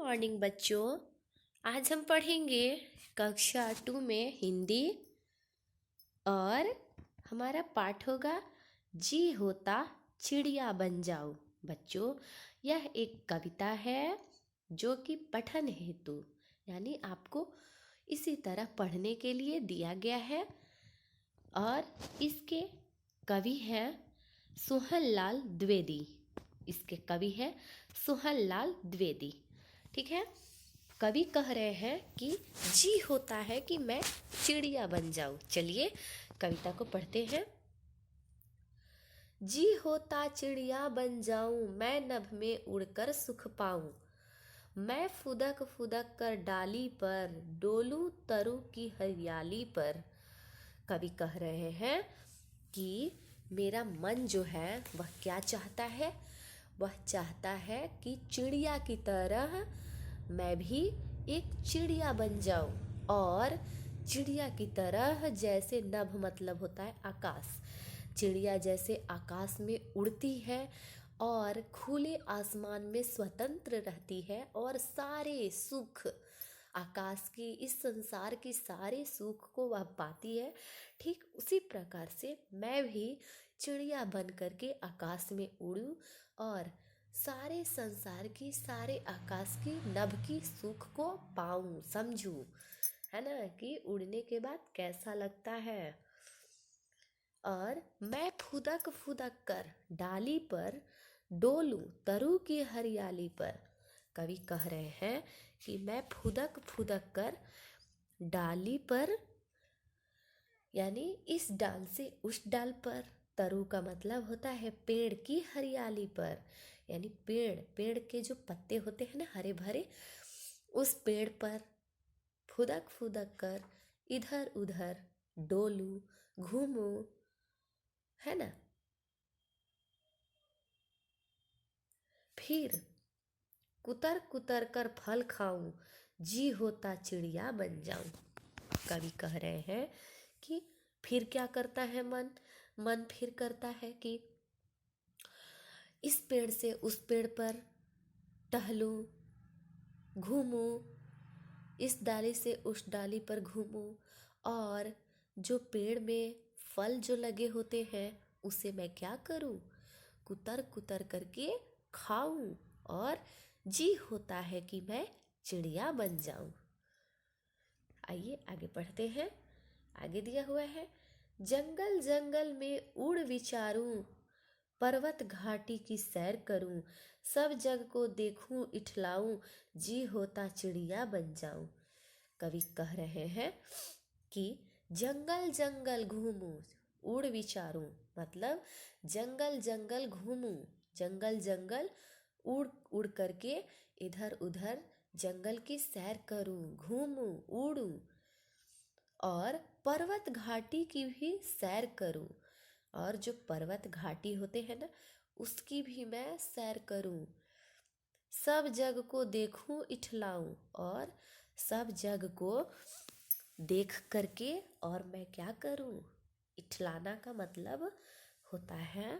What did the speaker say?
Morning बच्चों। आज हम पढ़ेंगे कक्षा 2 में हिंदी और हमारा पाठ होगा जी होता चिड़िया बन जाऊं। बच्चों, यह एक कविता है जो कि पठन हेतु यानी आपको इसी तरह पढ़ने के लिए दिया गया है और इसके कवि हैं सोहनलाल द्विवेदी। इसके कवि हैं सोहनलाल द्विवेदी। ठीक है। कवि कह रहे हैं कि जी होता है कि मैं चिड़िया बन जाऊं। चलिए कविता को पढ़ते हैं। जी होता चिड़िया बन जाऊं, मैं नभ में उड़कर सुख पाऊं। मैं फुदक फुदक कर डाली पर डोलूं तरु की हरियाली पर। कवि कह रहे हैं कि मेरा मन जो है वह क्या चाहता है। वह चाहता है कि चिड़िया की तरह मैं भी एक चिड़िया बन जाऊं और चिड़िया की तरह जैसे नभ मतलब होता है आकाश। चिड़िया जैसे आकाश में उड़ती है और खुले आसमान में स्वतंत्र रहती है और सारे सुख आकाश की इस संसार की सारे सुख को वह पाती है। ठीक उसी प्रकार से मैं भी चिड़िया बन करके आकाश में उड़ूं और सारे संसार की सारे आकाश की नभ की सुख को पाऊं, समझूं। है ना कि उड़ने के बाद कैसा लगता है। और मैं फुदक फुदक कर डाली पर डोलूं तरु की हरियाली पर। कवि कह रहे हैं कि मैं फुदक फुदक कर डाली पर यानी इस डाल से उस डाल पर, तरु का मतलब होता है पेड़ की हरियाली पर, यानी पेड़ के जो पत्ते होते हैं ना हरे भरे, उस पेड़ पर फुदक फुदक कर इधर उधर डोलूं घूमूं। है ना। फिर कुतर कुतर कर फल खाऊं, जी होता चिड़िया बन जाऊं। कवि कह रहे हैं कि फिर क्या करता है मन फिर करता है कि इस पेड़ से उस पेड़ पर टहलूं घूमूं, इस डाली से उस डाली पर घूमूं और जो पेड़ में फल जो लगे होते हैं उसे मैं क्या करूं, कुतर कुतर करके खाऊं और जी होता है कि मैं चिड़िया बन जाऊं। आइए आगे पढ़ते हैं। आगे दिया हुआ है, जंगल जंगल में उड़ विचारूं, पर्वत घाटी की सैर करूं, सब जग को देखूं इठलाऊं, जी होता चिड़िया बन जाऊं। कवि कह रहे हैं कि जंगल जंगल घूमूं, उड़ विचारूं मतलब जंगल जंगल घूमूं, जंगल जंगल उड़ उड़ करके इधर उधर जंगल की सैर करूं, घूमूं उड़ूं और पर्वत घाटी की भी सैर करूं और जो पर्वत घाटी होते हैं ना उसकी भी मैं सैर करूं, सब जग को देखूं इठलाऊं और सब जग को देख करके और मैं क्या करूं, इठलाना का मतलब होता है